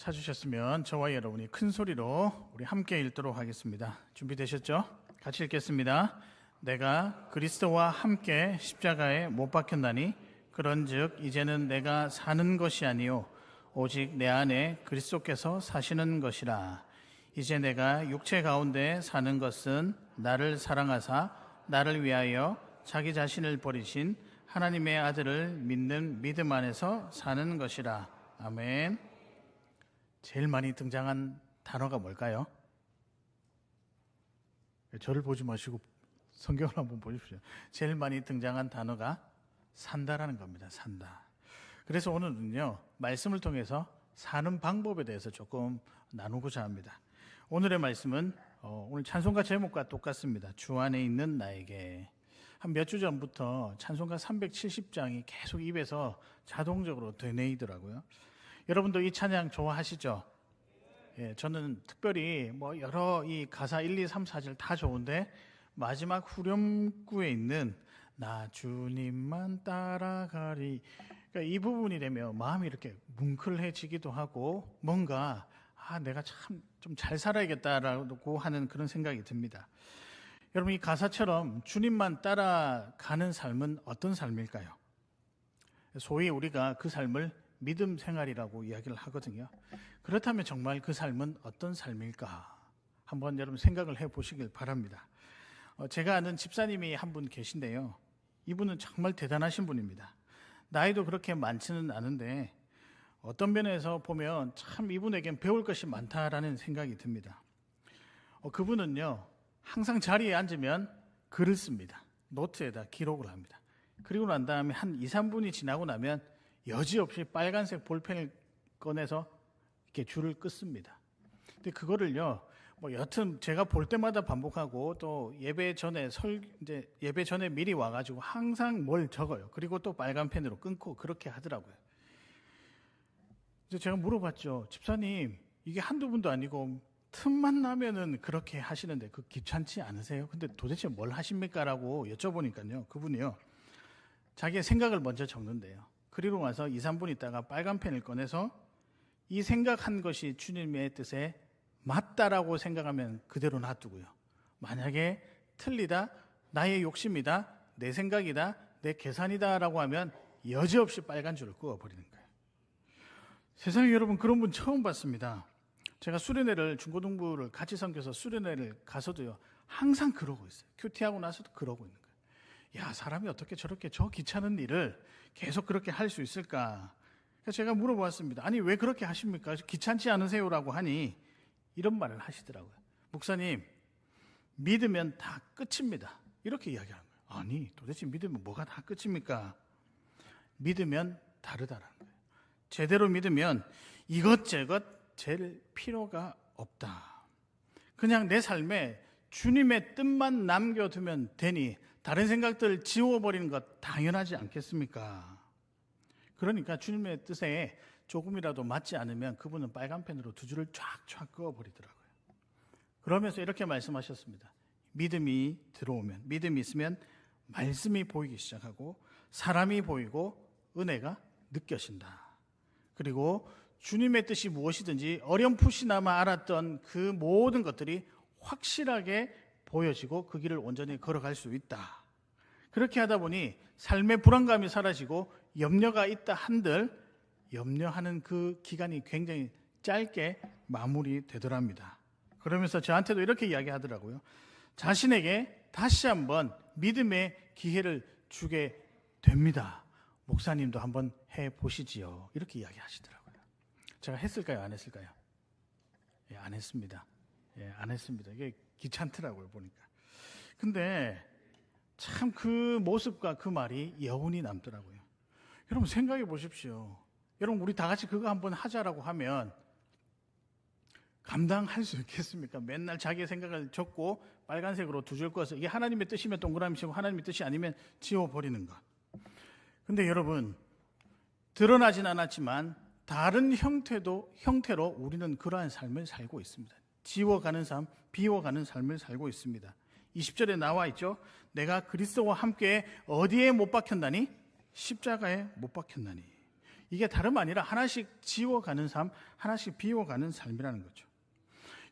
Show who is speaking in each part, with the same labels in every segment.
Speaker 1: 찾으셨으면 저와 여러분이 큰 소리로 우리 함께 읽도록 하겠습니다. 준비되셨죠? 같이 읽겠습니다. 내가 그리스도와 함께 십자가에 못 박혔나니 그런즉 이제는 내가 사는 것이 아니요 오직 내 안에 그리스도께서 사시는 것이라. 이제 내가 육체 가운데 사는 것은 나를 사랑하사 나를 위하여 자기 자신을 버리신 하나님의 아들을 믿는 믿음 안에서 사는 것이라. 아멘. 제일 많이 등장한 단어가 뭘까요? 저를 보지 마시고 성경을 한번 보십시오. 제일 많이 등장한 단어가 산다라는 겁니다. 산다. 그래서 오늘은요, 말씀을 통해서 사는 방법에 대해서 조금 나누고자 합니다. 오늘의 말씀은 오늘 찬송가 제목과 똑같습니다. 주 안에 있는 나에게. 한 몇 주 전부터 찬송가 370장이 계속 입에서 자동적으로 되뇌이더라고요. 여러분도 이 찬양 좋아하시죠? 예, 저는 특별히 여러 이 가사 1, 2, 3, 4절 다 좋은데 마지막 후렴구에 있는 나 주님만 따라가리, 그러니까 이 부분이 되면 마음이 이렇게 뭉클해지기도 하고 뭔가 내가 참 좀 잘 살아야겠다라고 하는 그런 생각이 듭니다. 여러분, 이 가사처럼 주님만 따라가는 삶은 어떤 삶일까요? 소위 우리가 그 삶을 믿음 생활이라고 이야기를 하거든요. 그렇다면 정말 그 삶은 어떤 삶일까? 한번 여러분 생각을 해보시길 바랍니다. 제가 아는 집사님이 한 분 계신데요. 이분은 정말 대단하신 분입니다. 나이도 그렇게 많지는 않은데 어떤 면에서 보면 참 이분에겐 배울 것이 많다라는 생각이 듭니다. 그분은요, 항상 자리에 앉으면 글을 씁니다. 노트에다 기록을 합니다. 그리고 난 다음에 한 2, 3분이 지나고 나면 여지없이 빨간색 볼펜을 꺼내서 이렇게 줄을 끊습니다. 근데 그거를요, 여튼 제가 볼 때마다 반복하고 또 예배 전에 예배 전에 미리 와가지고 항상 뭘 적어요. 그리고 또 빨간 펜으로 끊고 그렇게 하더라고요. 그래서 제가 물어봤죠. 집사님, 이게 한두 분도 아니고 틈만 나면은 그렇게 하시는데 그 귀찮지 않으세요? 근데 도대체 뭘 하십니까? 라고 여쭤보니까요. 그분이요, 자기의 생각을 먼저 적는데요. 그리고 와서 2, 3분 있다가 빨간 펜을 꺼내서 이 생각한 것이 주님의 뜻에 맞다라고 생각하면 그대로 놔두고요. 만약에 틀리다, 나의 욕심이다, 내 생각이다, 내 계산이다 라고 하면 여지없이 빨간 줄을 그어버리는 거예요. 세상에 여러분, 그런 분 처음 봤습니다. 제가 수련회를, 중고등부를 같이 섬겨서 수련회를 가서도요, 항상 그러고 있어요. 큐티하고 나서도 그러고 있는 거예요. 야, 사람이 어떻게 저렇게 저 귀찮은 일을 계속 그렇게 할 수 있을까? 그래서 제가 물어보았습니다. 아니, 왜 그렇게 하십니까? 귀찮지 않으세요? 라고 하니 이런 말을 하시더라고요. 목사님, 믿으면 다 끝입니다. 이렇게 이야기하는 거예요. 아니, 도대체 믿으면 뭐가 다 끝입니까? 믿으면 다르다라는 거예요. 제대로 믿으면 이것저것 잴 필요가 없다. 그냥 내 삶에 주님의 뜻만 남겨두면 되니 다른 생각들 지워버리는 것 당연하지 않겠습니까? 그러니까 주님의 뜻에 조금이라도 맞지 않으면 그분은 빨간 펜으로 두 줄을 쫙쫙 그어버리더라고요. 그러면서 이렇게 말씀하셨습니다. 믿음이 들어오면, 믿음이 있으면 말씀이 보이기 시작하고 사람이 보이고 은혜가 느껴진다. 그리고 주님의 뜻이 무엇이든지 어렴풋이나마 알았던 그 모든 것들이 확실하게 보여지고 그 길을 온전히 걸어갈 수 있다. 그렇게 하다 보니 삶의 불안감이 사라지고 염려가 있다 한들 염려하는 그 기간이 굉장히 짧게 마무리되더랍니다. 그러면서 저한테도 이렇게 이야기하더라고요. 자신에게 다시 한번 믿음의 기회를 주게 됩니다. 목사님도 한번 해보시지요. 이렇게 이야기하시더라고요. 제가 했을까요? 안 했을까요? 예, 안 했습니다. 예, 안 했습니다. 이게 귀찮더라고요, 보니까. 근데 참 그 모습과 그 말이 여운이 남더라고요. 여러분 생각해 보십시오. 여러분, 우리 다 같이 그거 한번 하자라고 하면 감당할 수 있겠습니까? 맨날 자기의 생각을 적고 빨간색으로 두 줄 그어서 이게 하나님의 뜻이면 동그라미 치고 하나님의 뜻이 아니면 지워버리는 것. 근데 여러분, 드러나진 않았지만 다른 형태로 우리는 그러한 삶을 살고 있습니다. 지워가는 삶, 비워가는 삶을 살고 있습니다. 20절에 나와 있죠. 내가 그리스도와 함께 어디에 못 박혔나니? 십자가에 못 박혔나니. 이게 다름 아니라 하나씩 지워가는 삶, 하나씩 비워가는 삶이라는 거죠.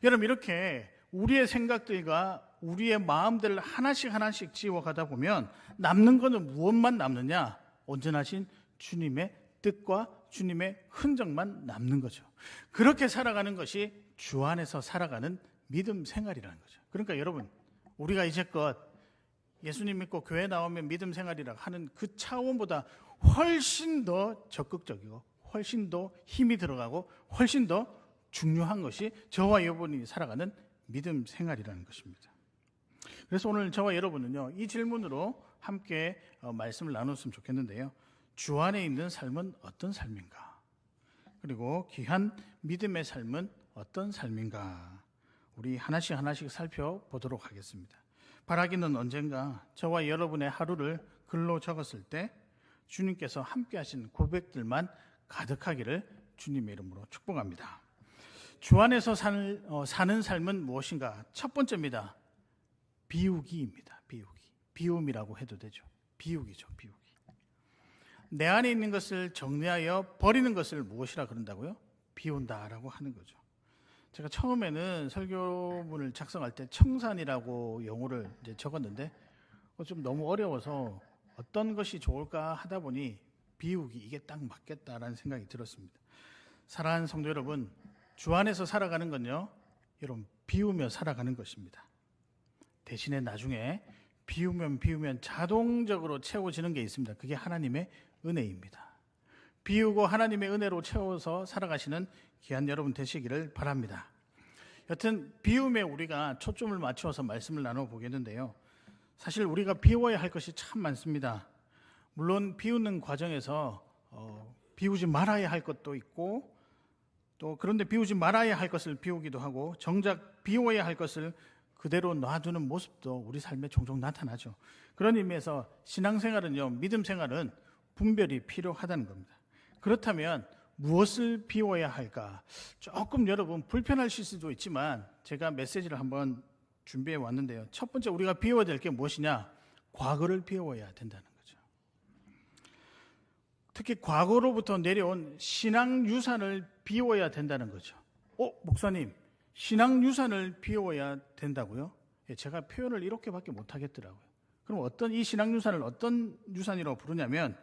Speaker 1: 여러분, 이렇게 우리의 생각들과 우리의 마음들을 하나씩 지워가다 보면 남는 것은 무엇만 남느냐? 온전하신 주님의 뜻과 주님의 흔적만 남는 거죠. 그렇게 살아가는 것이 주 안에서 살아가는 믿음 생활이라는 거죠. 그러니까 여러분, 우리가 이제껏 예수님 믿고 교회 나오면 믿음 생활이라고 하는 그 차원보다 훨씬 더 적극적이고 훨씬 더 힘이 들어가고 훨씬 더 중요한 것이 저와 여러분이 살아가는 믿음 생활이라는 것입니다. 그래서 오늘 저와 여러분은요, 이 질문으로 함께 말씀을 나눴으면 좋겠는데요. 주 안에 있는 삶은 어떤 삶인가? 그리고 귀한 믿음의 삶은 어떤 삶인가? 우리 하나씩 살펴보도록 하겠습니다. 바라기는 언젠가 저와 여러분의 하루를 글로 적었을 때 주님께서 함께 하신 고백들만 가득하기를 주님의 이름으로 축복합니다. 주 안에서 사는 삶은 무엇인가? 첫 번째입니다. 비우기입니다. 비움이라고 해도 되죠. 비우기죠. 내 안에 있는 것을 정리하여 버리는 것을 무엇이라 그런다고요? 비운다라고 하는 거죠. 제가 처음에는 설교문을 작성할 때 청산이라고 용어를 이제 적었는데 좀 너무 어려워서 어떤 것이 좋을까 하다 보니 비우기, 이게 딱 맞겠다라는 생각이 들었습니다. 사랑하는 성도 여러분, 주 안에서 살아가는 건요, 여러분, 비우며 살아가는 것입니다. 대신에 나중에 비우면 자동적으로 채워지는 게 있습니다. 그게 하나님의 은혜입니다. 비우고 하나님의 은혜로 채워서 살아가시는 귀한 여러분 되시기를 바랍니다. 여튼 비움에 우리가 초점을 맞추어서 말씀을 나눠보겠는데요. 사실 우리가 비워야 할 것이 참 많습니다. 물론 비우는 과정에서 비우지 말아야 할 것도 있고, 또 그런데 비우지 말아야 할 것을 비우기도 하고, 정작 비워야 할 것을 그대로 놔두는 모습도 우리 삶에 종종 나타나죠. 그런 의미에서 신앙생활은요, 믿음생활은 분별이 필요하다는 겁니다. 그렇다면 무엇을 비워야 할까? 조금 여러분 불편하실 수도 있지만 제가 메시지를 한번 준비해 왔는데요. 첫 번째 우리가 비워야 될 게 무엇이냐? 과거를 비워야 된다는 거죠. 특히 과거로부터 내려온 신앙 유산을 비워야 된다는 거죠. 목사님, 신앙 유산을 비워야 된다고요? 제가 표현을 이렇게밖에 못하겠더라고요. 그럼 이 신앙 유산을 어떤 유산이라고 부르냐면,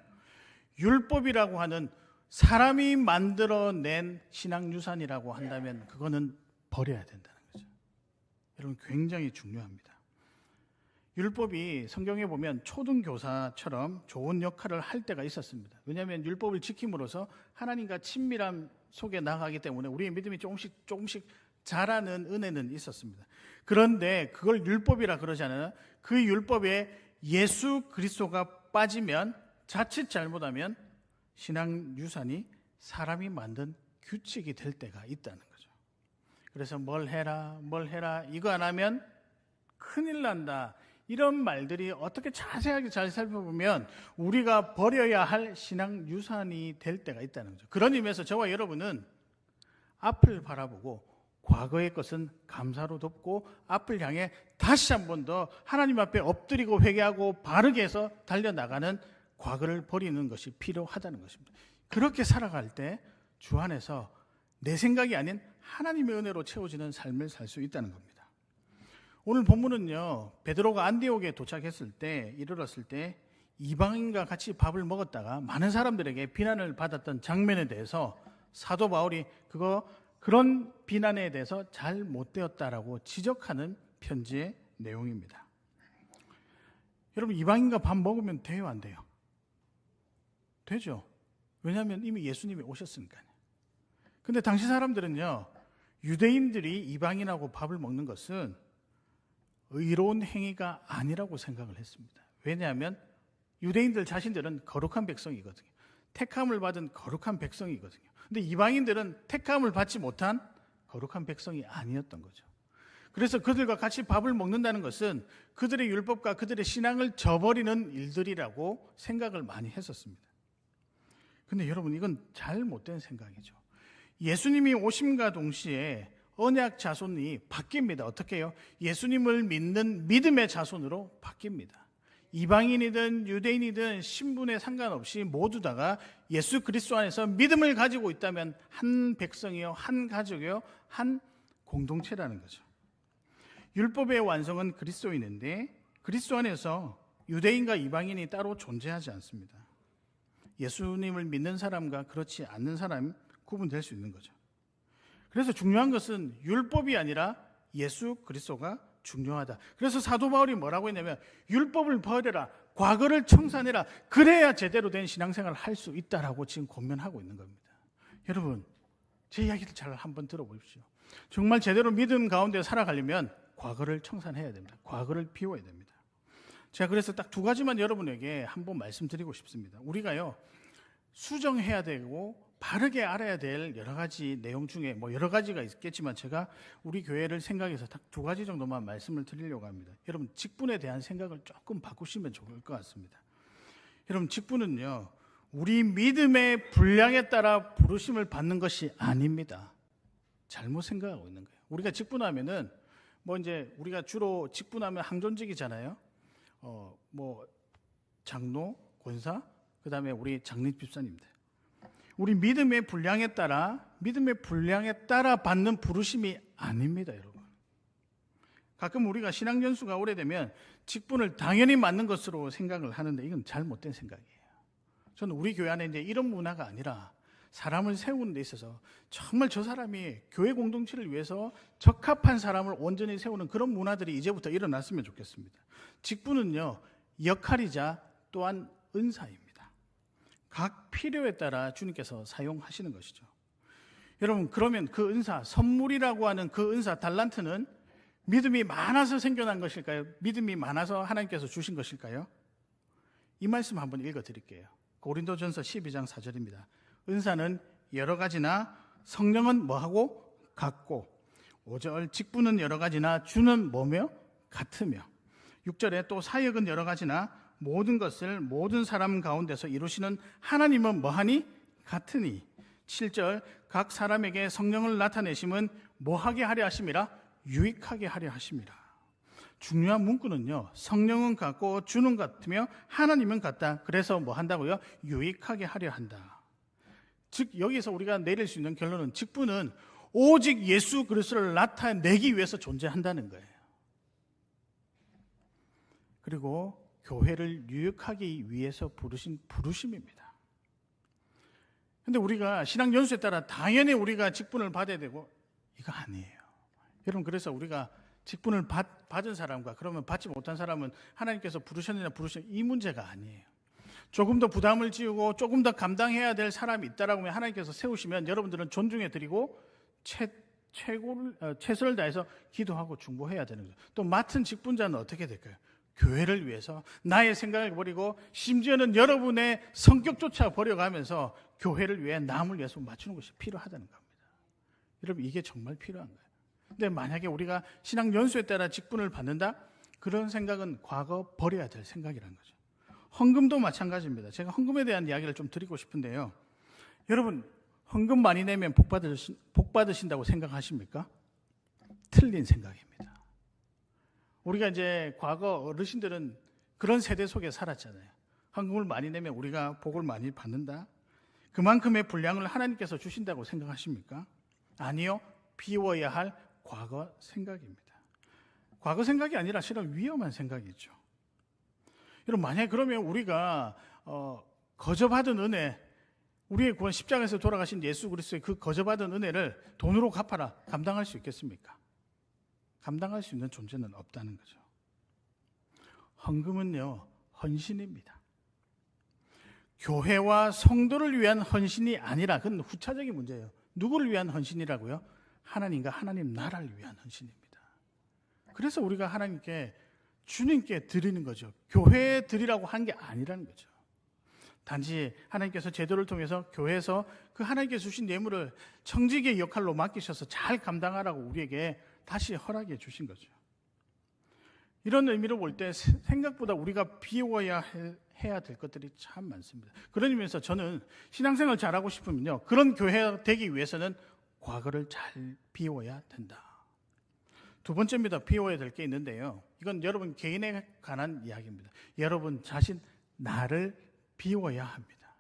Speaker 1: 율법이라고 하는 사람이 만들어낸 신앙 유산이라고 한다면 그거는 버려야 된다는 거죠. 여러분, 굉장히 중요합니다. 율법이 성경에 보면 초등교사처럼 좋은 역할을 할 때가 있었습니다. 왜냐하면 율법을 지킴으로써 하나님과 친밀함 속에 나가기 때문에 우리의 믿음이 조금씩 자라는 은혜는 있었습니다. 그런데 그걸 율법이라 그러지 않아요. 그 율법에 예수 그리스도가 빠지면, 자칫 잘못하면 신앙 유산이 사람이 만든 규칙이 될 때가 있다는 거죠. 그래서 뭘 해라 이거 안 하면 큰일 난다, 이런 말들이 어떻게 자세하게 잘 살펴보면 우리가 버려야 할 신앙 유산이 될 때가 있다는 거죠. 그런 의미에서 저와 여러분은 앞을 바라보고 과거의 것은 감사로 덮고 앞을 향해 다시 한 번 더 하나님 앞에 엎드리고 회개하고 바르게 해서 달려나가는 과거를 버리는 것이 필요하다는 것입니다. 그렇게 살아갈 때 주 안에서 내 생각이 아닌 하나님의 은혜로 채워지는 삶을 살 수 있다는 겁니다. 오늘 본문은요, 베드로가 안디옥에 도착했을 때, 이르렀을 때 이방인과 같이 밥을 먹었다가 많은 사람들에게 비난을 받았던 장면에 대해서 사도 바울이 그런 비난에 대해서 잘못되었다라고 지적하는 편지의 내용입니다. 여러분, 이방인과 밥 먹으면 돼요, 안 돼요? 되죠. 왜냐하면 이미 예수님이 오셨으니까요. 근데 당시 사람들은요, 유대인들이 이방인하고 밥을 먹는 것은 의로운 행위가 아니라고 생각을 했습니다. 왜냐하면 유대인들 자신들은 거룩한 백성이거든요. 택함을 받은 거룩한 백성이거든요. 근데 이방인들은 택함을 받지 못한 거룩한 백성이 아니었던 거죠. 그래서 그들과 같이 밥을 먹는다는 것은 그들의 율법과 그들의 신앙을 저버리는 일들이라고 생각을 많이 했었습니다. 근데 여러분, 이건 잘못된 생각이죠. 예수님이 오심과 동시에 언약 자손이 바뀝니다. 어떻게 해요? 예수님을 믿는 믿음의 자손으로 바뀝니다. 이방인이든 유대인이든 신분에 상관없이 모두 다가 예수 그리스도 안에서 믿음을 가지고 있다면 한 백성이요, 한 가족이요, 한 공동체라는 거죠. 율법의 완성은 그리스도인인데 그리스도 안에서 유대인과 이방인이 따로 존재하지 않습니다. 예수님을 믿는 사람과 그렇지 않는 사람이 구분될 수 있는 거죠. 그래서 중요한 것은 율법이 아니라 예수 그리스도가 중요하다. 그래서 사도 바울이 뭐라고 했냐면 율법을 버려라, 과거를 청산해라, 그래야 제대로 된 신앙생활을 할 수 있다라고 지금 권면하고 있는 겁니다. 여러분, 제 이야기를 잘 한번 들어보십시오. 정말 제대로 믿음 가운데 살아가려면 과거를 청산해야 됩니다. 과거를 비워야 됩니다. 제가 그래서 딱 두 가지만 여러분에게 한번 말씀드리고 싶습니다. 우리가요, 수정해야 되고 바르게 알아야 될 여러 가지 내용 중에 여러 가지가 있겠지만 제가 우리 교회를 생각해서 딱 두 가지 정도만 말씀을 드리려고 합니다. 여러분, 직분에 대한 생각을 조금 바꾸시면 좋을 것 같습니다. 여러분, 직분은요, 우리 믿음의 분량에 따라 부르심을 받는 것이 아닙니다. 잘못 생각하고 있는 거예요. 우리가 직분하면은 이제 우리가 주로 직분하면 항존직이잖아요. 장로, 권사, 그다음에 우리 장립 집사님들. 우리 믿음의 분량에 따라 받는 부르심이 아닙니다, 여러분. 가끔 우리가 신앙 연수가 오래되면 직분을 당연히 맞는 것으로 생각을 하는데 이건 잘못된 생각이에요. 저는 우리 교회 안에 이제 이런 문화가 아니라 사람을 세우는 데 있어서 정말 저 사람이 교회 공동체를 위해서 적합한 사람을 온전히 세우는 그런 문화들이 이제부터 일어났으면 좋겠습니다. 직분은요, 역할이자 또한 은사입니다. 각 필요에 따라 주님께서 사용하시는 것이죠. 여러분, 그러면 그 은사, 선물이라고 하는 그 은사, 달란트는 믿음이 많아서 생겨난 것일까요? 믿음이 많아서 하나님께서 주신 것일까요? 이 말씀 한번 읽어드릴게요. 고린도전서 12장 4절입니다. 은사는 여러 가지나 성령은 뭐하고? 같고. 5절 직분은 여러 가지나 주는 뭐며? 같으며. 6절에 또 사역은 여러 가지나 모든 것을 모든 사람 가운데서 이루시는 하나님은 뭐하니? 같으니. 7절 각 사람에게 성령을 나타내심은 뭐하게 하려 하심이라? 유익하게 하려 하심이라. 중요한 문구는요, 성령은 같고 주는 같으며 하나님은 같다. 그래서 뭐 한다고요? 유익하게 하려 한다. 즉 여기서 우리가 내릴 수 있는 결론은 직분은 오직 예수 그리스도를 나타내기 위해서 존재한다는 거예요. 그리고 교회를 유익하기 위해서 부르신 부르심입니다. 그런데 우리가 신앙 연수에 따라 당연히 우리가 직분을 받아야 되고 이거 아니에요. 여러분, 그래서 우리가 직분을 받은 사람과 그러면 받지 못한 사람은 하나님께서 부르셨느냐 부르셨느냐 이 문제가 아니에요. 조금 더 부담을 지우고 조금 더 감당해야 될 사람이 있다라고 하면 하나님께서 세우시면 여러분들은 존중해 드리고 최선을 다해서 기도하고 중보해야 되는 거죠. 또 맡은 직분자는 어떻게 될까요? 교회를 위해서 나의 생각을 버리고 심지어는 여러분의 성격조차 버려가면서 교회를 위해 남을 위해서 맞추는 것이 필요하다는 겁니다. 여러분, 이게 정말 필요한 거예요. 근데 만약에 우리가 신앙 연수에 따라 직분을 받는다? 그런 생각은 과거 버려야 될 생각이라는 거죠. 헌금도 마찬가지입니다. 제가 헌금에 대한 이야기를 좀 드리고 싶은데요. 여러분, 헌금 많이 내면 복 받으신다고 생각하십니까? 틀린 생각입니다. 우리가 이제 과거 어르신들은 그런 세대 속에 살았잖아요. 헌금을 많이 내면 우리가 복을 많이 받는다. 그만큼의 분량을 하나님께서 주신다고 생각하십니까? 아니요. 비워야 할 과거 생각입니다. 과거 생각이 아니라 실은 위험한 생각이죠. 여러분, 만약에 그러면 우리가 거저받은 은혜, 우리의 구원 십자가에서 돌아가신 예수 그리스도의 그 거저받은 은혜를 돈으로 갚아라, 감당할 수 있겠습니까? 감당할 수 있는 존재는 없다는 거죠. 헌금은요, 헌신입니다. 교회와 성도를 위한 헌신이 아니라 그건 후차적인 문제예요. 누구를 위한 헌신이라고요? 하나님과 하나님 나라를 위한 헌신입니다. 그래서 우리가 하나님께, 주님께 드리는 거죠. 교회에 드리라고 한 게 아니라는 거죠. 단지 하나님께서 제도를 통해서 교회에서 그 하나님께서 주신 예물을 청지기의 역할로 맡기셔서 잘 감당하라고 우리에게 다시 허락해 주신 거죠. 이런 의미로 볼 때 생각보다 우리가 비워야 해야 될 것들이 참 많습니다. 그런 의미에서 저는 신앙생활 잘하고 싶으면요, 그런 교회가 되기 위해서는 과거를 잘 비워야 된다. 두 번째입니다. 비워야 될 게 있는데요, 이건 여러분 개인에 관한 이야기입니다. 여러분 자신 나를 비워야 합니다.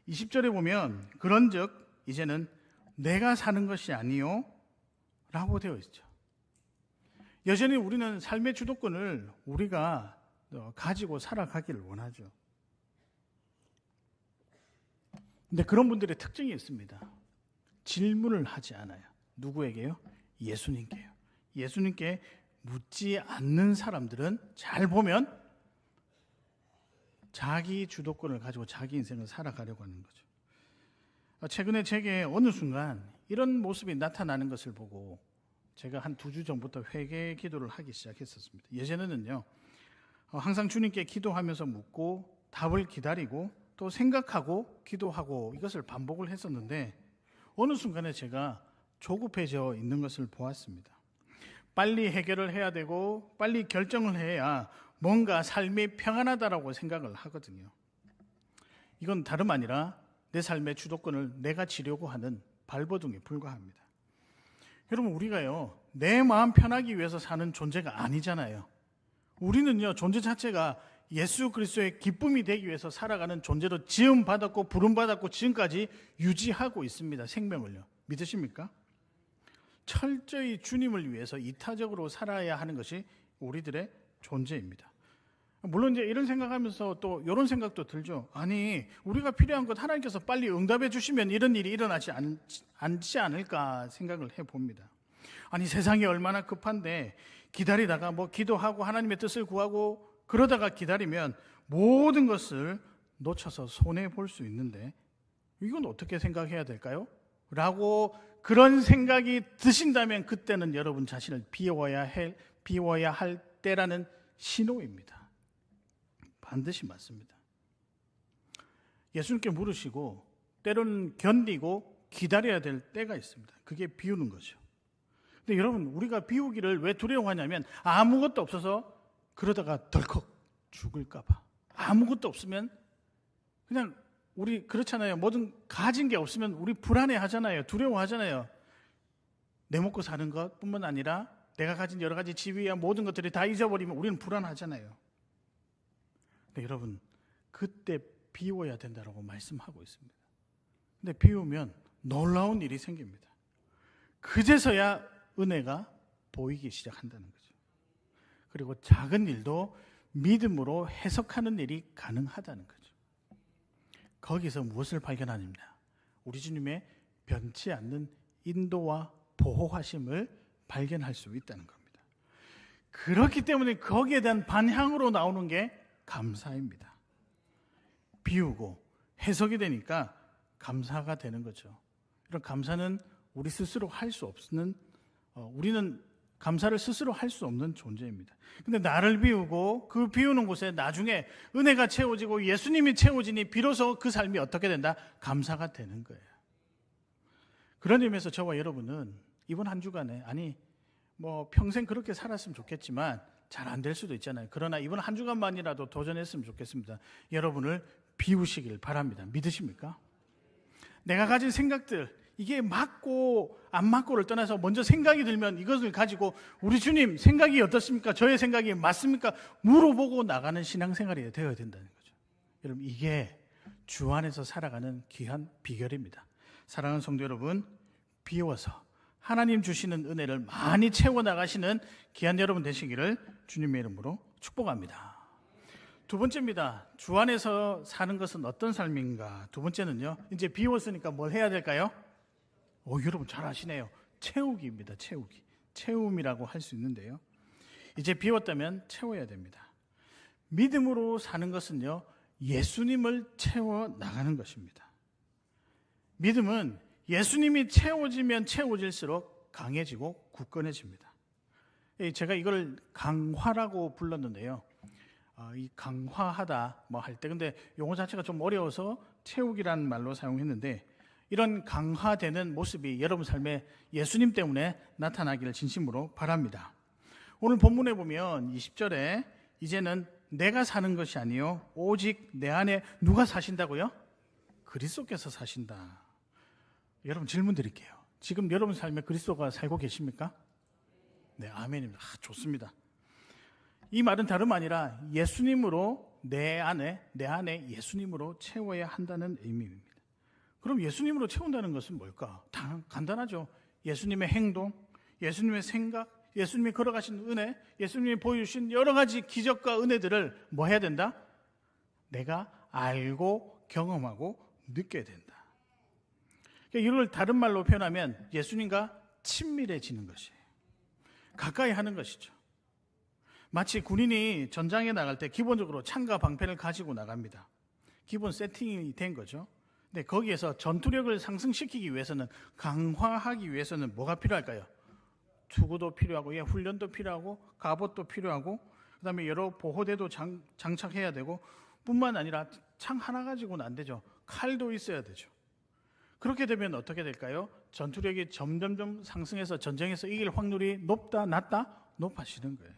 Speaker 1: 20절에 보면 그런즉 이제는 내가 사는 것이 아니요 라고 되어 있죠. 여전히 우리는 삶의 주도권을 우리가 가지고 살아가기를 원하죠. 근데 그런 분들의 특징이 있습니다. 질문을 하지 않아요. 누구에게요? 예수님께요. 예수님께 묻지 않는 사람들은 잘 보면 자기 주도권을 가지고 자기 인생을 살아가려고 하는 거죠. 최근에 제게 어느 순간 이런 모습이 나타나는 것을 보고 제가 한 2주 전부터 회개 기도를 하기 시작했었습니다. 예전에는요, 항상 주님께 기도하면서 묻고 답을 기다리고 또 생각하고 기도하고 이것을 반복을 했었는데 어느 순간에 제가 조급해져 있는 것을 보았습니다. 빨리 해결을 해야 되고 빨리 결정을 해야 뭔가 삶이 평안하다라고 생각을 하거든요. 이건 다름 아니라 내 삶의 주도권을 내가 지려고 하는 발버둥에 불과합니다. 여러분, 우리가요, 내 마음 편하기 위해서 사는 존재가 아니잖아요. 우리는요, 존재 자체가 예수 그리스도의 기쁨이 되기 위해서 살아가는 존재로 지음받았고 부름받았고 지금까지 유지하고 있습니다. 생명을요. 믿으십니까? 철저히 주님을 위해서 이타적으로 살아야 하는 것이 우리들의 존재입니다. 물론 이제 이런 생각하면서 또 이런 생각도 들죠. 아니, 우리가 필요한 것 하나님께서 빨리 응답해 주시면 이런 일이 일어나지 않지 않을까 생각을 해봅니다. 아니, 세상이 얼마나 급한데 기다리다가 뭐 기도하고 하나님의 뜻을 구하고 그러다가 기다리면 모든 것을 놓쳐서 손해볼 수 있는데 이건 어떻게 생각해야 될까요? 라고 그런 생각이 드신다면 그때는 여러분 자신을 비워야 할 때라는 신호입니다. 반드시 맞습니다. 예수님께 물으시고 때로는 견디고 기다려야 될 때가 있습니다. 그게 비우는 거죠. 근데 여러분, 우리가 비우기를 왜 두려워하냐면 아무것도 없어서 그러다가 덜컥 죽을까 봐. 아무것도 없으면 그냥 우리 그렇잖아요. 뭐든 가진 게 없으면 우리 불안해하잖아요. 두려워하잖아요. 내 먹고 사는 것뿐만 아니라 내가 가진 여러 가지 지위야 모든 것들이 다 잊어버리면 우리는 불안하잖아요. 근데 여러분, 그때 비워야 된다고 말씀하고 있습니다. 근데 비우면 놀라운 일이 생깁니다. 그제서야 은혜가 보이기 시작한다는 거죠. 그리고 작은 일도 믿음으로 해석하는 일이 가능하다는 거죠. 거기서 무엇을 발견하느냐? 우리 주님의 변치 않는 인도와 보호하심을 발견할 수 있다는 겁니다. 그렇기 때문에 거기에 대한 반향으로 나오는 게 감사입니다. 비우고 해석이 되니까 감사가 되는 거죠. 이런 감사는 우리 스스로 할 수 없는, 우리는 감사를 스스로 할 수 없는 존재입니다. 근데 나를 비우고 그 비우는 곳에 나중에 은혜가 채워지고 예수님이 채워지니 비로소 그 삶이 어떻게 된다? 감사가 되는 거예요. 그런 의미에서 저와 여러분은 이번 한 주간에, 아니 뭐 평생 그렇게 살았으면 좋겠지만 잘 안 될 수도 있잖아요. 그러나 이번 한 주간만이라도 도전했으면 좋겠습니다. 여러분을 비우시길 바랍니다. 믿으십니까? 내가 가진 생각들, 이게 맞고 안 맞고를 떠나서 먼저 생각이 들면 이것을 가지고 우리 주님 생각이 어떻습니까? 저의 생각이 맞습니까? 물어보고 나가는 신앙생활이 되어야 된다는 거죠. 여러분, 이게 주 안에서 살아가는 귀한 비결입니다. 사랑하는 성도 여러분, 비워서 하나님 주시는 은혜를 많이 채워나가시는 귀한 여러분 되시기를 주님의 이름으로 축복합니다. 두 번째입니다. 주 안에서 사는 것은 어떤 삶인가? 두 번째는요, 이제 비웠으니까 뭘 해야 될까요? 여러분 잘 아시네요. 채우기입니다. 채우기. 채움이라고 할 수 있는데요. 이제 비웠다면 채워야 됩니다. 믿음으로 사는 것은요, 예수님을 채워나가는 것입니다. 믿음은 예수님이 채워지면 채워질수록 강해지고 굳건해집니다. 제가 이걸 강화라고 불렀는데요. 이 강화하다 뭐 할 때, 근데 용어 자체가 좀 어려워서 채우기라는 말로 사용했는데, 이런 강화되는 모습이 여러분 삶에 예수님 때문에 나타나기를 진심으로 바랍니다. 오늘 본문에 보면 20절에 이제는 내가 사는 것이 아니요 오직 내 안에 누가 사신다고요? 그리스도께서 사신다. 여러분 질문 드릴게요. 지금 여러분 삶에 그리스도가 살고 계십니까? 네, 아멘입니다. 좋습니다. 이 말은 다름 아니라 예수님으로 내 안에 예수님으로 채워야 한다는 의미입니다. 그럼 예수님으로 채운다는 것은 뭘까? 간단하죠. 예수님의 행동, 예수님의 생각, 예수님이 걸어가신 은혜, 예수님이 보여주신 여러 가지 기적과 은혜들을 뭐 해야 된다? 내가 알고 경험하고 느껴야 된다. 이걸 다른 말로 표현하면 예수님과 친밀해지는 것이에요. 가까이 하는 것이죠. 마치 군인이 전장에 나갈 때 기본적으로 창과 방패를 가지고 나갑니다. 기본 세팅이 된 거죠. 근데 거기에서 전투력을 상승시키기 위해서는, 강화하기 위해서는 뭐가 필요할까요? 투구도 필요하고, 훈련도 필요하고, 갑옷도 필요하고, 그 다음에 여러 보호대도 장착해야 되고, 뿐만 아니라 창 하나 가지고는 안 되죠. 칼도 있어야 되죠. 그렇게 되면 어떻게 될까요? 전투력이 점점점 상승해서 전쟁에서 이길 확률이 높다, 낮다? 높아지는 거예요.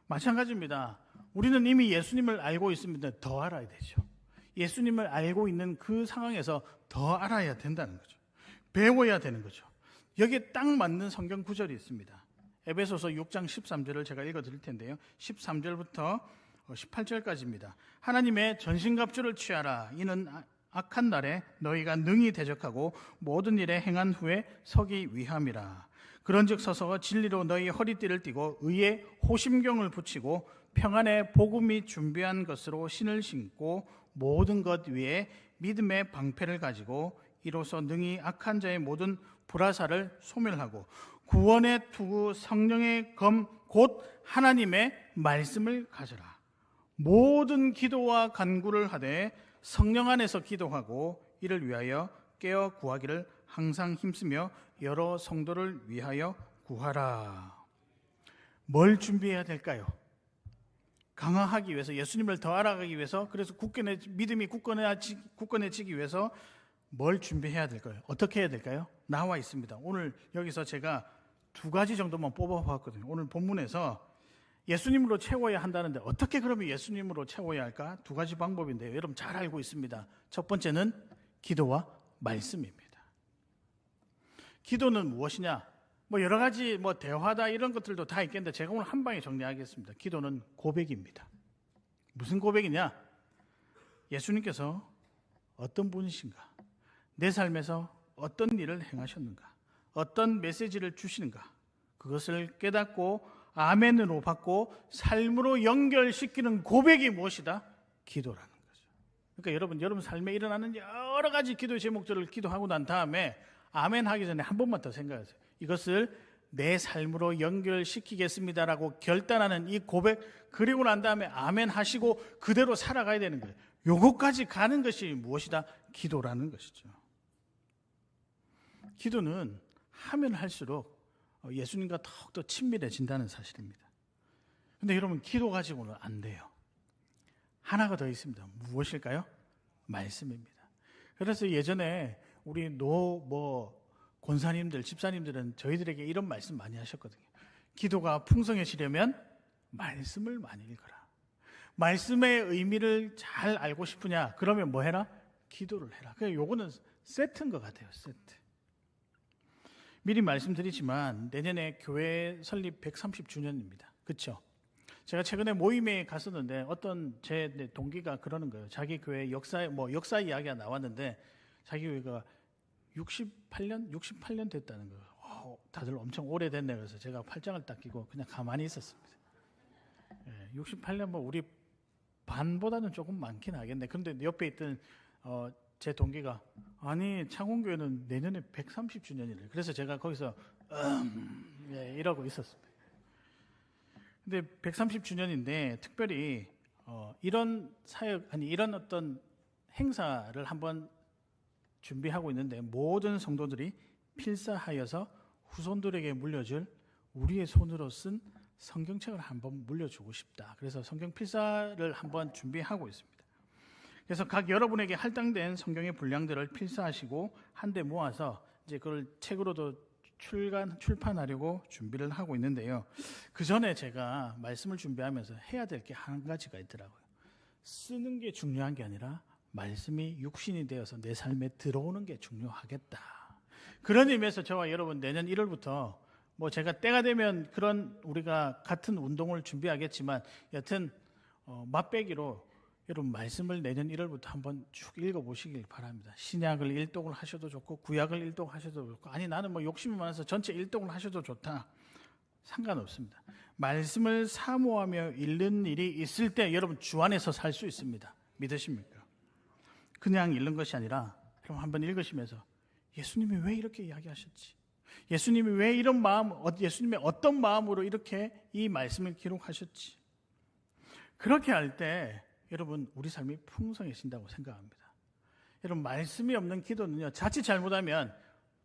Speaker 1: 마찬가지입니다. 우리는 이미 예수님을 알고 있습니다. 더 알아야 되죠. 예수님을 알고 있는 그 상황에서 더 알아야 된다는 거죠. 배워야 되는 거죠. 여기에 딱 맞는 성경 구절이 있습니다. 에베소서 6장 13절을 제가 읽어드릴 텐데요. 13절부터 18절까지입니다. 하나님의 전신갑주를 취하라. 이는 악한 날에 너희가 능히 대적하고 모든 일에 행한 후에 서기 위함이라. 그런즉 서서 진리로 너희 허리띠를 띠고 의의 호심경을 붙이고 평안의 복음이 준비한 것으로 신을 신고 모든 것 위에 믿음의 방패를 가지고 이로써 능히 악한 자의 모든 불화살을 소멸하고 구원의 투구 성령의 검 곧 하나님의 말씀을 가져라. 모든 기도와 간구를 하되 성령 안에서 기도하고 이를 위하여 깨어 구하기를 항상 힘쓰며 여러 성도를 위하여 구하라. 뭘 준비해야 될까요? 강화하기 위해서, 예수님을 더 알아가기 위해서, 그래서 믿음이 굳건해지기 위해서 뭘 준비해야 될까요? 어떻게 해야 될까요? 나와 있습니다. 오늘 여기서 제가 두 가지 정도만 뽑아봤거든요. 오늘 본문에서 예수님으로 채워야 한다는데 어떻게 그러면 예수님으로 채워야 할까? 두 가지 방법인데요. 여러분 잘 알고 있습니다. 첫 번째는 기도와 말씀입니다. 기도는 무엇이냐? 여러 가지 대화다 이런 것들도 다 있겠는데 제가 오늘 한 방에 정리하겠습니다. 기도는 고백입니다. 무슨 고백이냐? 예수님께서 어떤 분이신가? 내 삶에서 어떤 일을 행하셨는가? 어떤 메시지를 주시는가? 그것을 깨닫고 아멘으로 받고 삶으로 연결시키는 고백이 무엇이다? 기도라는 거죠. 그러니까 여러분 삶에 일어나는 여러 가지 기도의 제목들을 기도하고 난 다음에 아멘 하기 전에 한 번만 더 생각하세요. 이것을 내 삶으로 연결시키겠습니다라고 결단하는 이 고백, 그리고 난 다음에 아멘 하시고 그대로 살아가야 되는 거예요. 요거까지 가는 것이 무엇이다? 기도라는 것이죠. 기도는 하면 할수록 예수님과 더욱더 친밀해진다는 사실입니다. 그런데 여러분 기도 가지고는 안 돼요. 하나가 더 있습니다. 무엇일까요? 말씀입니다. 그래서 예전에 우리 권사님들, 집사님들은 저희들에게 이런 말씀 많이 하셨거든요. 기도가 풍성해지려면 말씀을 많이 읽어라. 말씀의 의미를 잘 알고 싶으냐? 그러면 뭐 해라? 기도를 해라. 그러니까 요거는 세트인 것 같아요. 세트. 미리 말씀드리지만 내년에 교회 설립 130주년입니다. 그렇죠? 제가 최근에 모임에 갔었는데 어떤 제 동기가 그러는 거예요. 자기 교회 역사 이야기가 나왔는데 자기 교회가 68년 됐다는 거예요. 다들 엄청 오래됐네. 그래서 제가 팔짱을 딱 끼고 그냥 가만히 있었습니다. 68년 우리 반보다는 조금 많긴 하겠네. 그런데 옆에 있던 제 동기가 아니 창원교회는 내년에 130주년이래. 그래서 제가 거기서 이러고 있었습니다. 근데 130주년인데 특별히 이런 사역 이런 어떤 행사를 한번 준비하고 있는데 모든 성도들이 필사하여서 후손들에게 물려줄 우리의 손으로 쓴 성경책을 한번 물려주고 싶다. 그래서 성경 필사를 한번 준비하고 있습니다. 그래서 각 여러분에게 할당된 성경의 분량들을 필사하시고 한데 모아서 이제 그걸 책으로도 출판하려고 준비를 하고 있는데요. 그 전에 제가 말씀을 준비하면서 해야 될 게 한 가지가 있더라고요. 쓰는 게 중요한 게 아니라 말씀이 육신이 되어서 내 삶에 들어오는 게 중요하겠다. 그런 의미에서 저와 여러분 내년 1월부터 뭐 제가 때가 되면 그런 우리가 같은 운동을 준비하겠지만 여튼 맛배기로 여러분 말씀을 내년 1월부터 한번 쭉 읽어보시길 바랍니다. 신약을 일독을 하셔도 좋고 구약을 일독하셔도 좋고 아니 나는 뭐 욕심이 많아서 전체 일독을 하셔도 좋다. 상관없습니다. 말씀을 사모하며 읽는 일이 있을 때 여러분 주 안에서 살 수 있습니다. 믿으십니까? 그냥 읽는 것이 아니라 여러분 한번 읽으시면서 예수님이 왜 이렇게 이야기하셨지? 예수님이 왜 이런 마음, 예수님의 어떤 마음으로 이렇게 이 말씀을 기록하셨지? 그렇게 할 때 여러분 우리 삶이 풍성해진다고 생각합니다. 여러분 말씀이 없는 기도는요 자칫 잘못하면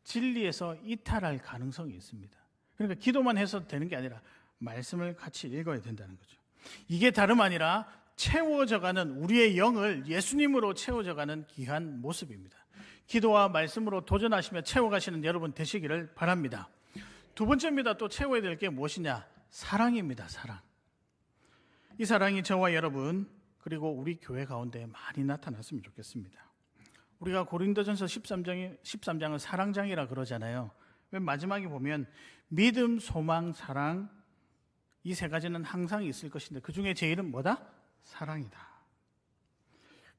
Speaker 1: 진리에서 이탈할 가능성이 있습니다. 그러니까 기도만 해서 되는 게 아니라 말씀을 같이 읽어야 된다는 거죠. 이게 다름 아니라 채워져가는 우리의 영을 예수님으로 채워져가는 귀한 모습입니다. 기도와 말씀으로 도전하시며 채워가시는 여러분 되시기를 바랍니다. 두 번째입니다. 또 채워야 될 게 무엇이냐? 사랑입니다. 사랑. 이 사랑이 저와 여러분 그리고 우리 교회 가운데 많이 나타났으면 좋겠습니다. 우리가 고린도전서 13장을 사랑장이라 그러잖아요. 맨 마지막에 보면 믿음, 소망, 사랑 이 세 가지는 항상 있을 것인데 그 중에 제일은 뭐다? 사랑이다.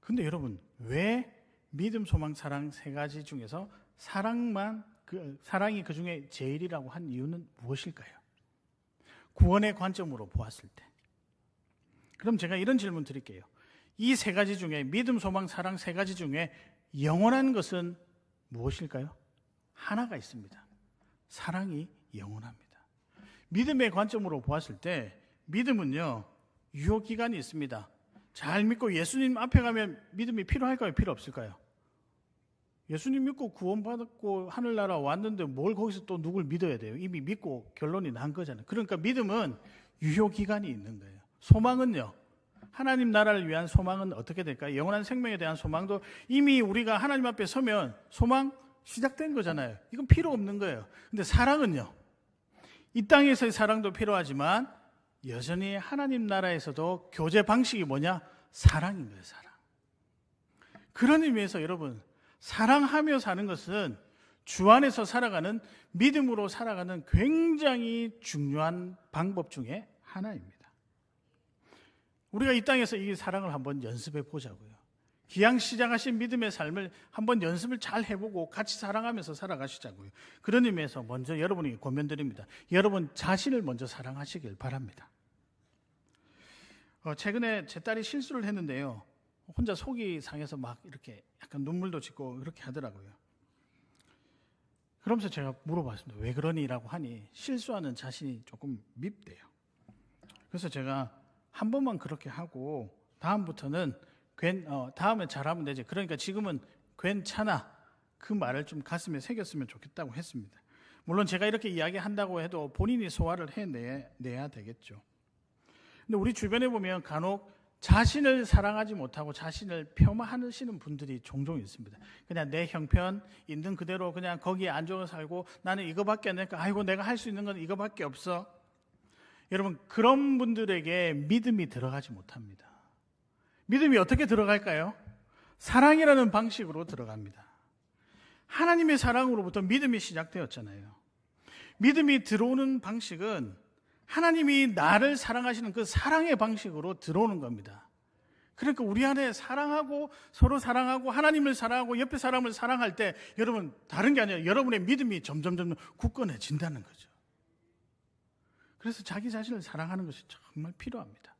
Speaker 1: 근데 여러분 왜 믿음, 소망, 사랑 세 가지 중에서 사랑이 그 중에 제일이라고 한 이유는 무엇일까요? 구원의 관점으로 보았을 때. 그럼 제가 이런 질문 드릴게요. 이 세 가지 중에 믿음, 소망, 사랑 세 가지 중에 영원한 것은 무엇일까요? 하나가 있습니다. 사랑이 영원합니다. 믿음의 관점으로 보았을 때 믿음은요 유효기간이 있습니다. 잘 믿고 예수님 앞에 가면 믿음이 필요할까요? 필요 없을까요? 예수님 믿고 구원받았고 하늘나라 왔는데 뭘 거기서 또 누굴 믿어야 돼요? 이미 믿고 결론이 난 거잖아요. 그러니까 믿음은 유효기간이 있는 거예요. 소망은요 하나님 나라를 위한 소망은 어떻게 될까요? 영원한 생명에 대한 소망도 이미 우리가 하나님 앞에 서면 소망 시작된 거잖아요. 이건 필요 없는 거예요. 근데 사랑은요 이 땅에서의 사랑도 필요하지만 여전히 하나님 나라에서도 교제 방식이 뭐냐? 사랑인 거예요. 사랑. 그런 의미에서 여러분 사랑하며 사는 것은 주 안에서 살아가는 믿음으로 살아가는 굉장히 중요한 방법 중에 하나입니다. 우리가 이 땅에서 이 사랑을 한번 연습해 보자고요. 기왕 시작하신 믿음의 삶을 한번 연습을 잘 해보고 같이 사랑하면서 살아가시자고요. 그런 의미에서 먼저 여러분에게 권면드립니다. 여러분 자신을 먼저 사랑하시길 바랍니다. 최근에 제 딸이 실수를 했는데요. 혼자 속이 상해서 막 이렇게 약간 눈물도 짓고 그렇게 하더라고요. 그러면서 제가 물어봤습니다. 왜 그러니? 라고 하니 실수하는 자신이 조금 밉대요. 그래서 제가 한 번만 그렇게 하고 다음부터는 다음에 잘하면 되지. 그러니까 지금은 괜찮아. 그 말을 좀 가슴에 새겼으면 좋겠다고 했습니다. 물론 제가 이렇게 이야기한다고 해도 본인이 소화를 해내야 되겠죠. 근데 우리 주변에 보면 간혹 자신을 사랑하지 못하고 자신을 폄하하시는 분들이 종종 있습니다. 그냥 내 형편 있는 그대로 그냥 거기에 안정을 살고 나는 이거밖에 안 되니까 아이고 내가 할 수 있는 건 이거밖에 없어. 여러분 그런 분들에게 믿음이 들어가지 못합니다. 믿음이 어떻게 들어갈까요? 사랑이라는 방식으로 들어갑니다. 하나님의 사랑으로부터 믿음이 시작되었잖아요. 믿음이 들어오는 방식은 하나님이 나를 사랑하시는 그 사랑의 방식으로 들어오는 겁니다. 그러니까 우리 안에 사랑하고 서로 사랑하고 하나님을 사랑하고 옆에 사람을 사랑할 때 여러분 다른 게 아니라 여러분의 믿음이 점점 굳건해진다는 거죠. 그래서 자기 자신을 사랑하는 것이 정말 필요합니다.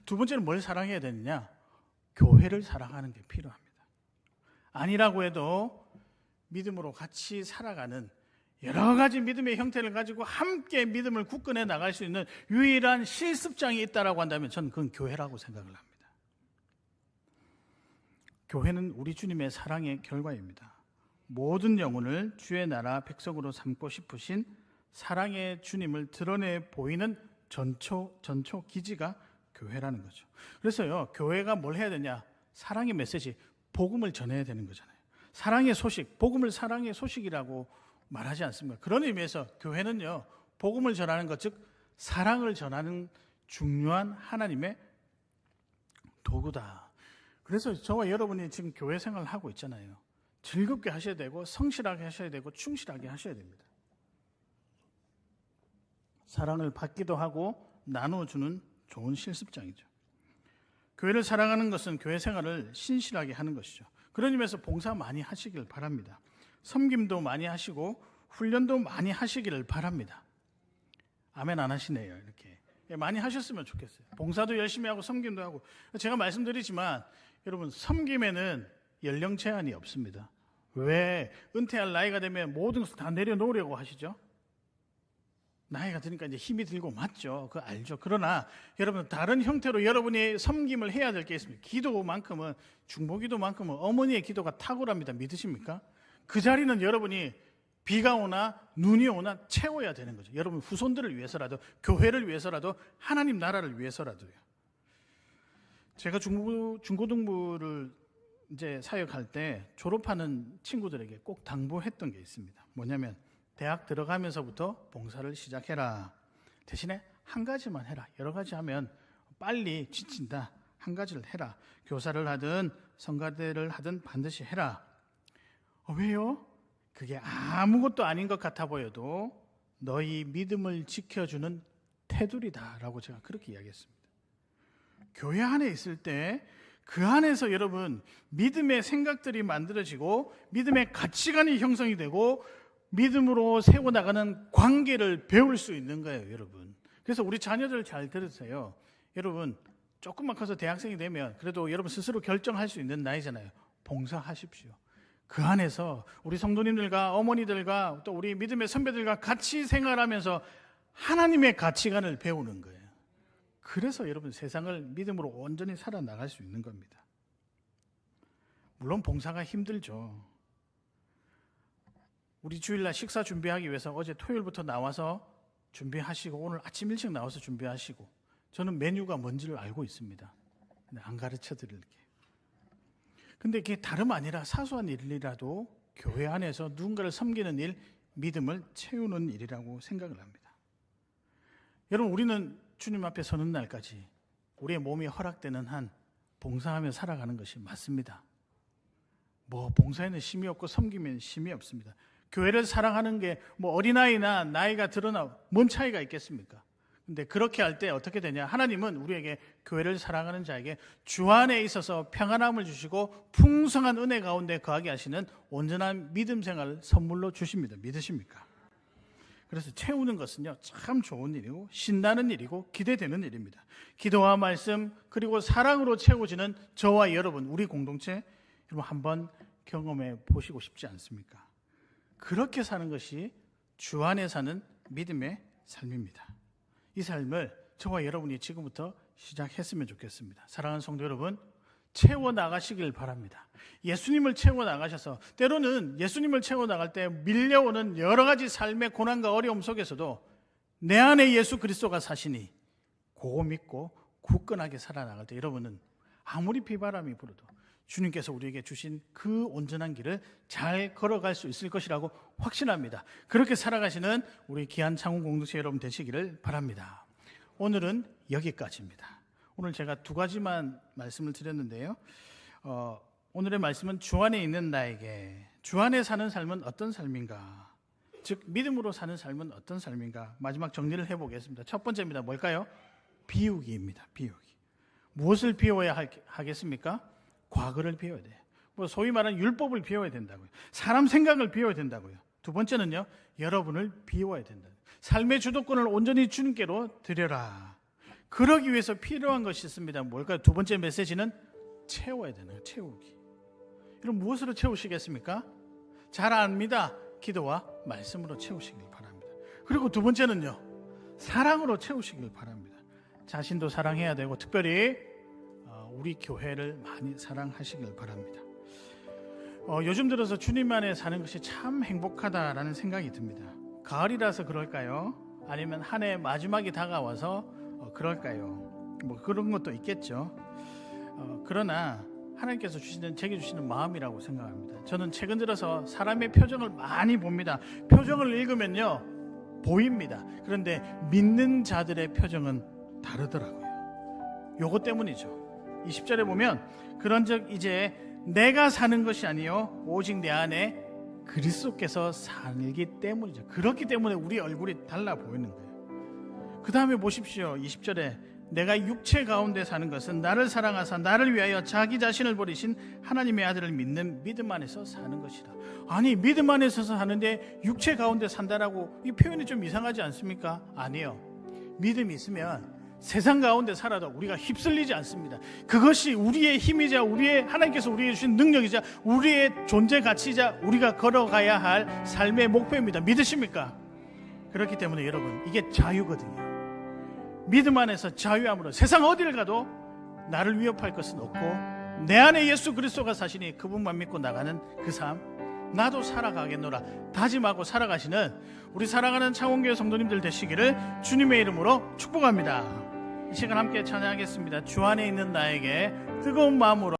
Speaker 1: 두 번째는 뭘 사랑해야 되느냐? 교회를 사랑하는 게 필요합니다. 아니라고 해도 믿음으로 같이 살아가는 여러 가지 믿음의 형태를 가지고 함께 믿음을 굳건해 나갈 수 있는 유일한 실습장이 있다라고 한다면 저는 그건 교회라고 생각을 합니다. 교회는 우리 주님의 사랑의 결과입니다. 모든 영혼을 주의 나라 백성으로 삼고 싶으신 사랑의 주님을 드러내 보이는 전초 기지가 교회라는 거죠. 그래서요, 교회가 뭘 해야 되냐? 사랑의 메시지, 복음을 전해야 되는 거잖아요. 사랑의 소식, 복음을 사랑의 소식이라고 말하지 않습니까? 그런 의미에서 교회는요, 복음을 전하는 것, 즉 사랑을 전하는 중요한 하나님의 도구다. 그래서 저와 여러분이 지금 교회 생활을 하고 있잖아요. 즐겁게 하셔야 되고 성실하게 하셔야 되고 충실하게 하셔야 됩니다. 사랑을 받기도 하고 나눠주는 좋은 실습장이죠. 교회를 사랑하는 것은 교회 생활을 신실하게 하는 것이죠. 그런 의미에서 봉사 많이 하시길 바랍니다. 섬김도 많이 하시고 훈련도 많이 하시기를 바랍니다. 아멘 안 하시네요. 이렇게 많이 하셨으면 좋겠어요. 봉사도 열심히 하고 섬김도 하고. 제가 말씀드리지만 여러분, 섬김에는 연령 제한이 없습니다. 왜 은퇴할 나이가 되면 모든 것을 다 내려놓으려고 하시죠? 나이가 드니까 이제 힘이 들고 맞죠. 그거 알죠. 그러나 여러분, 다른 형태로 여러분이 섬김을 해야 될 게 있습니다. 기도만큼은, 중보기도만큼은 어머니의 기도가 탁월합니다. 믿으십니까? 그 자리는 여러분이 비가 오나 눈이 오나 채워야 되는 거죠. 여러분 후손들을 위해서라도, 교회를 위해서라도, 하나님 나라를 위해서라도요. 제가 중고등부를 이제 사역할 때 졸업하는 친구들에게 꼭 당부했던 게 있습니다. 뭐냐면 대학 들어가면서부터 봉사를 시작해라. 대신에 한 가지만 해라. 여러 가지 하면 빨리 지친다. 한 가지를 해라. 교사를 하든 성가대를 하든 반드시 해라. 왜요? 그게 아무것도 아닌 것 같아 보여도 너희 믿음을 지켜주는 테두리다라고 제가 그렇게 이야기했습니다. 교회 안에 있을 때 그 안에서 여러분 믿음의 생각들이 만들어지고 믿음의 가치관이 형성이 되고 믿음으로 세워나가는 관계를 배울 수 있는 거예요, 여러분. 그래서 우리 자녀들 잘 들으세요. 여러분 조금만 커서 대학생이 되면 그래도 여러분 스스로 결정할 수 있는 나이잖아요. 봉사하십시오. 그 안에서 우리 성도님들과 어머니들과 또 우리 믿음의 선배들과 같이 생활하면서 하나님의 가치관을 배우는 거예요. 그래서 여러분 세상을 믿음으로 온전히 살아나갈 수 있는 겁니다. 물론 봉사가 힘들죠. 우리 주일날 식사 준비하기 위해서 어제 토요일부터 나와서 준비하시고 오늘 아침 일찍 나와서 준비하시고, 저는 메뉴가 뭔지를 알고 있습니다. 근데 안 가르쳐 드릴게요. 근데 그게 다름 아니라 사소한 일이라도 교회 안에서 누군가를 섬기는 일, 믿음을 채우는 일이라고 생각을 합니다. 여러분, 우리는 주님 앞에 서는 날까지 우리의 몸이 허락되는 한 봉사하며 살아가는 것이 맞습니다. 뭐 봉사에는 심이 없고 섬기면 심이 없습니다. 교회를 사랑하는 게 뭐 어린아이나 나이가 들어나 뭔 차이가 있겠습니까? 근데 그렇게 할 때 어떻게 되냐? 하나님은 우리에게 교회를 사랑하는 자에게 주 안에 있어서 평안함을 주시고 풍성한 은혜 가운데 거하게 하시는 온전한 믿음 생활을 선물로 주십니다. 믿으십니까? 그래서 채우는 것은요, 참 좋은 일이고 신나는 일이고 기대되는 일입니다. 기도와 말씀 그리고 사랑으로 채워지는 저와 여러분, 우리 공동체, 여러분 한번 경험해 보시고 싶지 않습니까? 그렇게 사는 것이 주 안에 사는 믿음의 삶입니다. 이 삶을 저와 여러분이 지금부터 시작했으면 좋겠습니다. 사랑하는 성도 여러분, 채워나가시길 바랍니다. 예수님을 채워나가셔서, 때로는 예수님을 채워나갈 때 밀려오는 여러 가지 삶의 고난과 어려움 속에서도 내 안에 예수 그리스도가 사시니 그거 믿고 굳건하게 살아나갈 때 여러분은 아무리 비바람이 불어도 주님께서 우리에게 주신 그 온전한 길을 잘 걸어갈 수 있을 것이라고 확신합니다. 그렇게 살아가시는 우리 귀한 창원 공동체 여러분 되시기를 바랍니다. 오늘은 여기까지입니다. 오늘 제가 두 가지만 말씀을 드렸는데요. 오늘의 말씀은 주 안에 있는 나에게, 주 안에 사는 삶은 어떤 삶인가, 즉 믿음으로 사는 삶은 어떤 삶인가, 마지막 정리를 해보겠습니다. 첫 번째입니다. 뭘까요? 비우기입니다. 비우기. 무엇을 비워야 하겠습니까? 과거를 비워야 돼요. 뭐 소위 말하는 율법을 비워야 된다고요. 사람 생각을 비워야 된다고요. 두 번째는요, 여러분을 비워야 된다. 삶의 주도권을 온전히 주님께로 드려라. 그러기 위해서 필요한 것이 있습니다. 뭘까요? 두 번째 메시지는 채워야 되는 거예요. 채우기. 여러분 무엇으로 채우시겠습니까? 잘 압니다. 기도와 말씀으로 채우시길 바랍니다. 그리고 두 번째는요, 사랑으로 채우시길 바랍니다. 자신도 사랑해야 되고 특별히 우리 교회를 많이 사랑하시길 바랍니다. 요즘 들어서 주님 안에 사는 것이 참 행복하다라는 생각이 듭니다. 가을이라서 그럴까요? 아니면 한 해 마지막이 다가와서 그럴까요? 뭐 그런 것도 있겠죠. 그러나 하나님께서 제게 주시는 마음이라고 생각합니다. 저는 최근 들어서 사람의 표정을 많이 봅니다. 표정을 읽으면요, 보입니다. 그런데 믿는 자들의 표정은 다르더라고요. 요것 때문이죠. 20절에 보면 그런즉 이제 내가 사는 것이 아니요 오직 내 안에 그리스도께서 살기 때문이죠. 그렇기 때문에 우리 얼굴이 달라 보이는 거예요. 그 다음에 보십시오. 20절에 내가 육체 가운데 사는 것은 나를 사랑하사 나를 위하여 자기 자신을 버리신 하나님의 아들을 믿는 믿음 안에서 사는 것이다. 아니, 믿음 안에서 사는데 육체 가운데 산다라고 이 표현이 좀 이상하지 않습니까? 아니요. 믿음이 있으면 세상 가운데 살아도 우리가 휩쓸리지 않습니다. 그것이 우리의 힘이자 하나님께서 우리에게 주신 능력이자 우리의 존재 가치이자 우리가 걸어가야 할 삶의 목표입니다. 믿으십니까? 그렇기 때문에 여러분, 이게 자유거든요. 믿음 안에서 자유함으로 세상 어디를 가도 나를 위협할 것은 없고 내 안에 예수 그리스도가 사시니 그분만 믿고 나가는 그 삶, 나도 살아가겠노라 다짐하고 살아가시는 우리 사랑하는 창원교회 성도님들 되시기를 주님의 이름으로 축복합니다. 이 시간 함께 찬양하겠습니다. 주 안에 있는 나에게 뜨거운 마음으로